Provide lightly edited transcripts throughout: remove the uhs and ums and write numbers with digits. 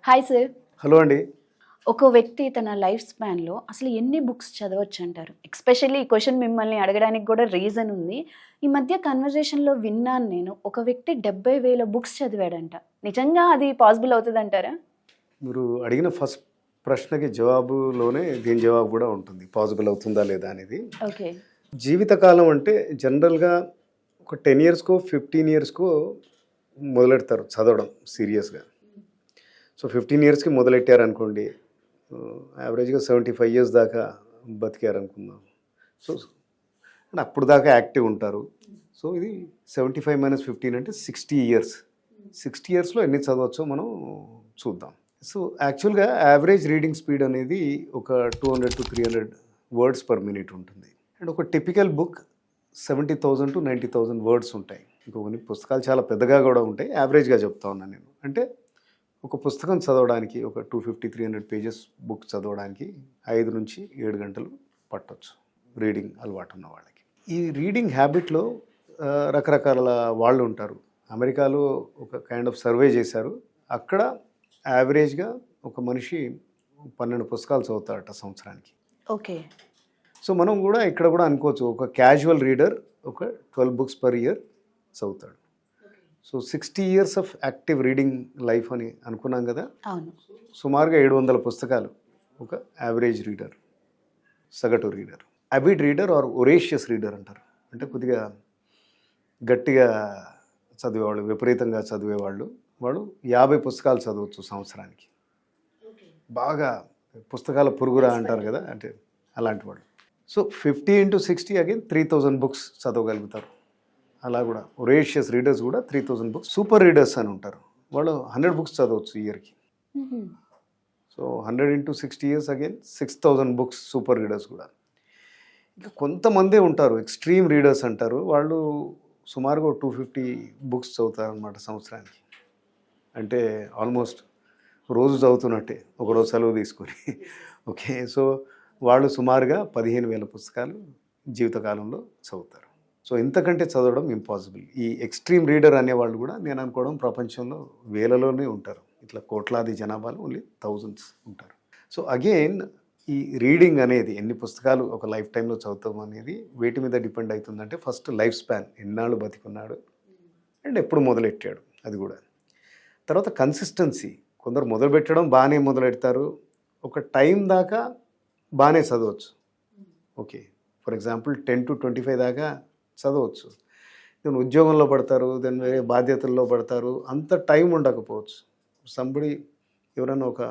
Hi sir. Hello అండి. ఒక వ్యక్తి తన లైఫ్ స్పాన్‌లో అసలు ఎన్ని బుక్స్ చదవచ్చంటారు? ఎస్పెషల్లీ ఈ క్వెషన్ మిమ్మల్ని అడగడానికి కూడా రీజన్ ఉంది. ఈ మధ్య కన్వర్జేషన్‌లో విన్నాను నేను. ఒక వ్యక్తి 70,000 బుక్స్ చదివాడంట. నిజంగా అది పాసిబుల్ అవుతదంటారా? మీరు అడిగిన ఫస్ట్ ప్రశ్నకి జవాబులోనే దీని జవాబు కూడా ఉంటుంది. పాసిబుల్ అవుతుందా లేదా అనేది. ఓకే. జీవితకాలం అంటే జనరల్‌గా ఒక 10 ఇయర్స్‌కో, 15 ఇయర్స్‌కో మొదలెడతారు చదవడం సీరియస్‌గా. సో 15 ఇయర్స్‌కి మొదలెట్టారనుకోండి, యావరేజ్‌గా 75 ఇయర్స్ దాకా బతికారనుకుందాం. సో అప్పుడు దాకా యాక్టివ్ ఉంటారు. సో ఇది 75 - 15 అంటే 60 ఇయర్స్. 60 ఇయర్స్‌లో ఎన్ని చదవచ్చో మనం చూద్దాం. సో యాక్చువల్గా యావరేజ్ రీడింగ్ స్పీడ్ అనేది ఒక 200 to 300 వర్డ్స్ పర్ మినిట్ ఉంటుంది. అండ్ ఒక టిపికల్ బుక్ 70,000 to 90,000 వర్డ్స్ ఉంటాయి. ఇంకొన్ని పుస్తకాలు చాలా పెద్దగా కూడా ఉంటాయి. యావరేజ్గా చెప్తా ఉన్నాను నేను. అంటే ఒక పుస్తకం చదవడానికి ఒక 250-300 పేజెస్ బుక్ చదవడానికి 5 నుంచి 7 గంటలు పట్టొచ్చు రీడింగ్ అలవాటు ఉన్న వాళ్ళకి. ఈ రీడింగ్ హ్యాబిట్లో రకరకాల వాళ్ళు ఉంటారు. అమెరికాలో ఒక కైండ్ ఆఫ్ సర్వే చేశారు. అక్కడ యావరేజ్గా ఒక మనిషి 12 పుస్తకాలు చదువుతాడట సంవత్సరానికి. ఓకే. సో మనం కూడా ఇక్కడ కూడా అనుకోవచ్చు, ఒక క్యాజువల్ రీడర్ ఒక 12 బుక్స్ పర్ ఇయర్ చదువుతాడు. So 60 years of active reading life అని అనుకున్నాం కదా. అవును. సుమారుగా 700 పుస్తకాలు ఒక యావరేజ్ రీడర్, సగటు reader. Avid reader or voracious reader అంటారు. అంటే కొద్దిగా గట్టిగా చదివేవాళ్ళు, విపరీతంగా చదివేవాళ్ళు, వాడు 50 పుస్తకాలు చదవచ్చు సంవత్సరానికి. బాగా పుస్తకాల పురుగురా అంటారు కదా, అంటే అలాంటి వాడు. సో 50 into 60 అగైన్ 3000 బుక్స్ చదవగలుగుతారు. అలా కూడా ఒరేషియస్ రీడర్స్ కూడా 3000 బుక్స్. సూపర్ రీడర్స్ అని ఉంటారు, వాళ్ళు 100 బుక్స్ చదవచ్చు ఇయర్కి. So 100 into 60 years again 6000 books super readers కూడా. ఇంకా కొంతమందే ఉంటారు ఎక్స్ట్రీమ్ రీడర్స్ అంటారు, వాళ్ళు సుమారుగా 250 బుక్స్ చదువుతారు అనమాట సంవత్సరానికి. అంటే ఆల్మోస్ట్ రోజు చదువుతున్నట్టే, ఒకరోజు సెలవు తీసుకొని. ఓకే. సో వాళ్ళు సుమారుగా 15,000 పుస్తకాలు జీవితకాలంలో చదువుతారు. సో ఇంతకంటే చదవడం ఇంపాసిబుల్. ఈ ఎక్స్ట్రీమ్ రీడర్ అనేవాళ్ళు కూడా నేను అనుకోవడం ప్రపంచంలో వేలలోనే ఉంటారు. ఇట్లా కోట్లాది జనాభాలో ఓన్లీ థౌజండ్స్ ఉంటారు. సో అగైన్ ఈ రీడింగ్ అనేది ఎన్ని పుస్తకాలు ఒక లైఫ్ టైంలో చదువుతాం అనేది వేటి మీద డిపెండ్ అవుతుందంటే, ఫస్ట్ లైఫ్ స్పాన్, ఎన్నాళ్ళు బతికున్నాడు అండ్ ఎప్పుడు మొదలెట్టాడు అది కూడా. తర్వాత కన్సిస్టెన్సీ, కొందరు మొదలుపెట్టడం బాగానే మొదలెడతారు, ఒక టైం దాకా బాగానే చదవచ్చు. ఓకే. ఫర్ ఎగ్జాంపుల్ 10 to 25 దాకా చదవచ్చు. దెన్ ఉద్యోగంలో పడతారు, దెన్ వేరే బాధ్యతల్లో పడతారు, అంత టైం ఉండకపోవచ్చు. సంబడి ఎవరైనా ఒక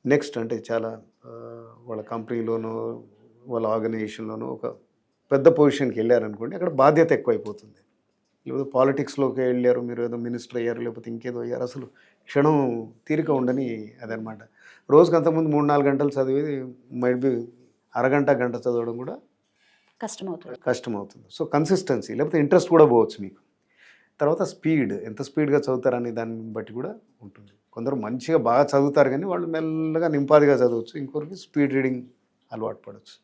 నెక్స్ట్ అంటే చాలా వాళ్ళ కంపెనీలోనో వాళ్ళ ఆర్గనైజేషన్లోనో ఒక పెద్ద పొజిషన్కి వెళ్ళారనుకోండి, అక్కడ బాధ్యత ఎక్కువైపోతుంది. లేకపోతే పాలిటిక్స్లోకి వెళ్ళారు, మీరు ఏదో మినిస్టర్ అయ్యారు, లేకపోతే ఇంకేదో అయ్యారు, అసలు క్షణం తీరిక ఉండని అదనమాట. రోజుకి అంతకుముందు 3-4 గంటలు చదివేది మైట్ బి అరగంట గంట చదవడం కూడా కష్టమవుతుంది. సో కన్సిస్టెన్సీ, లేకపోతే ఇంట్రెస్ట్ కూడా పోవచ్చు మీకు. తర్వాత స్పీడ్, ఎంత స్పీడ్గా చదువుతారనే దాన్ని బట్టి కూడా ఉంటుంది. కొందరు మంచిగా బాగా చదువుతారు కానీ వాళ్ళు మెల్లగా నింపాదిగా చదవచ్చు, ఇంకొకరికి స్పీడ్ రీడింగ్ అలవాటు పడవచ్చు.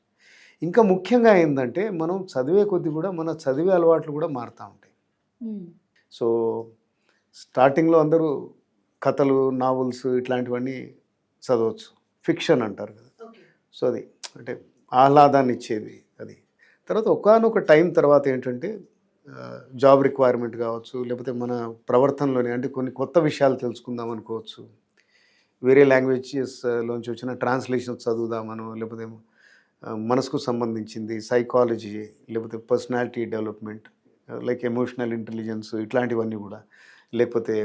ఇంకా ముఖ్యంగా ఏంటంటే, మనం చదివే కొద్దీ కూడా మన చదివే అలవాట్లు కూడా మారుతూ ఉంటాయి. సో స్టార్టింగ్లో అందరూ కథలు, నావెల్స్ ఇట్లాంటివన్నీ చదవచ్చు, ఫిక్షన్ అంటారు కదా. సో అది అంటే ఆహ్లాదాన్ని ఇచ్చేది అది. తర్వాత ఒకానొక టైం తర్వాత ఏంటంటే, జాబ్ రిక్వైర్మెంట్ కావచ్చు, లేకపోతే మన ప్రవర్తనలోనే అంటే కొన్ని కొత్త విషయాలు తెలుసుకుందాం అనుకోవచ్చు, వేరే లాంగ్వేజెస్లోంచి వచ్చిన ట్రాన్స్లేషన్స్ చదువుదామనో, లేకపోతే మనసుకు సంబంధించింది సైకాలజీ, లేకపోతే personality development like emotional intelligence, ఇట్లాంటివన్నీ కూడా, లేకపోతే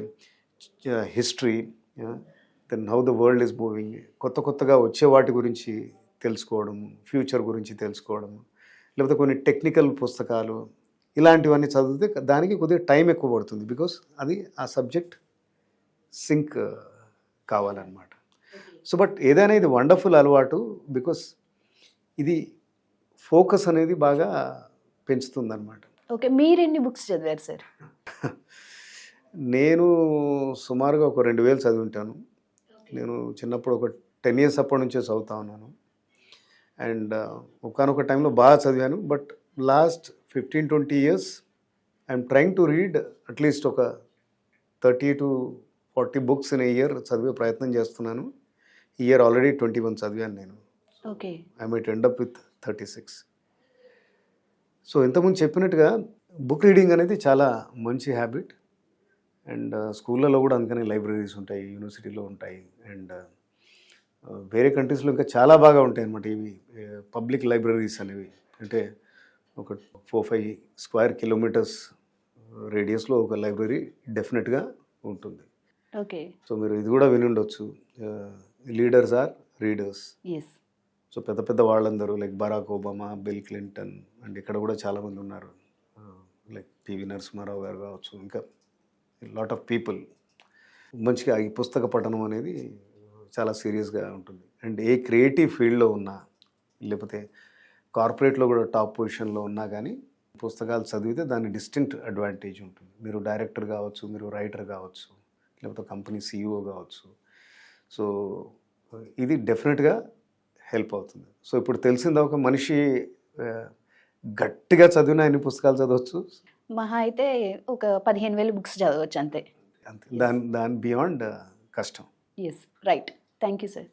history, then how the world is moving, కొత్తగా వచ్చే వాటి గురించి తెలుసుకోవడం, ఫ్యూచర్ గురించి తెలుసుకోవడం, లేకపోతే కొన్ని టెక్నికల్ పుస్తకాలు, ఇలాంటివన్నీ చదివితే దానికి కొద్దిగా టైం ఎక్కువ పడుతుంది. బికాస్ అది ఆ సబ్జెక్ట్ సింక్ కావాలన్నమాట. సో బట్ ఏదైనా ఇది వండర్ఫుల్ అలవాటు, బికాస్ ఇది ఫోకస్ అనేది బాగా పెంచుతుంది అనమాట. ఓకే. మీరు ఎన్ని బుక్స్ చదివారు సార్? నేను సుమారుగా ఒక 2000 చదివి ఉంటాను. నేను చిన్నప్పుడు ఒక 10 ఇయర్స్ అప్పటి నుంచే చదువుతా ఉన్నాను. అండ్ ఒకనొక టైంలో బాగా చదివాను. But last 15-20 years I'm trying to read at least ఒక 30 to 40 బుక్స్ ఇన్ ఇయర్ చదివే ప్రయత్నం చేస్తున్నాను. ఈ ఇయర్ ఆల్రెడీ 21 చదివాను నేను. Okay. I might end up with 36. So ఇంతకుముందు చెప్పినట్టుగా బుక్ రీడింగ్ అనేది చాలా మంచి హ్యాబిట్. అండ్ స్కూళ్ళలో కూడా అందుకని లైబ్రరీస్ ఉంటాయి, యూనివర్సిటీలో ఉంటాయి. అండ్ వేరే కంట్రీస్లో ఇంకా చాలా బాగా ఉంటాయి అన్నమాట ఇవి పబ్లిక్ లైబ్రరీస్ అనేవి. అంటే ఒక 4-5 స్క్వేర్ కిలోమీటర్స్ రేడియస్లో ఒక లైబ్రరీ డెఫినెట్గా ఉంటుంది. ఓకే. సో మీరు ఇది కూడా విని ఉండొచ్చు, leaders are readers. Yes. So పెద్ద పెద్ద వాళ్ళందరూ like Barack Obama, Bill Clinton, and ఇక్కడ కూడా చాలామంది ఉన్నారు, లైక్ పివి నరసింహారావు గారు కావచ్చు, ఇంకా లాట్ ఆఫ్ పీపుల్. మంచిగా ఈ పుస్తక పఠనం అనేది చాలా సీరియస్గా ఉంటుంది. అండ్ ఏ క్రియేటివ్ ఫీల్డ్లో ఉన్నా, లేకపోతే కార్పొరేట్లో కూడా టాప్ పొజిషన్లో ఉన్నా కానీ పుస్తకాలు చదివితే దాని డిస్టింక్ట్ అడ్వాంటేజ్ ఉంటుంది. మీరు డైరెక్టర్ కావచ్చు, మీరు రైటర్ కావచ్చు, లేకపోతే కంపెనీ సీఈఓ కావచ్చు. సో ఇది డెఫినెట్గా హెల్ప్ అవుతుంది. సో ఇప్పుడు తెలిసిందా, ఒక మనిషి గట్టిగా చదివిన ఎన్ని పుస్తకాలు చదవచ్చు? మహా అయితే ఒక 15,000 బుక్స్ చదవచ్చు అంతే. అంతే. దాని బియాండ్ కష్టం. Yes, right. Thank you sir.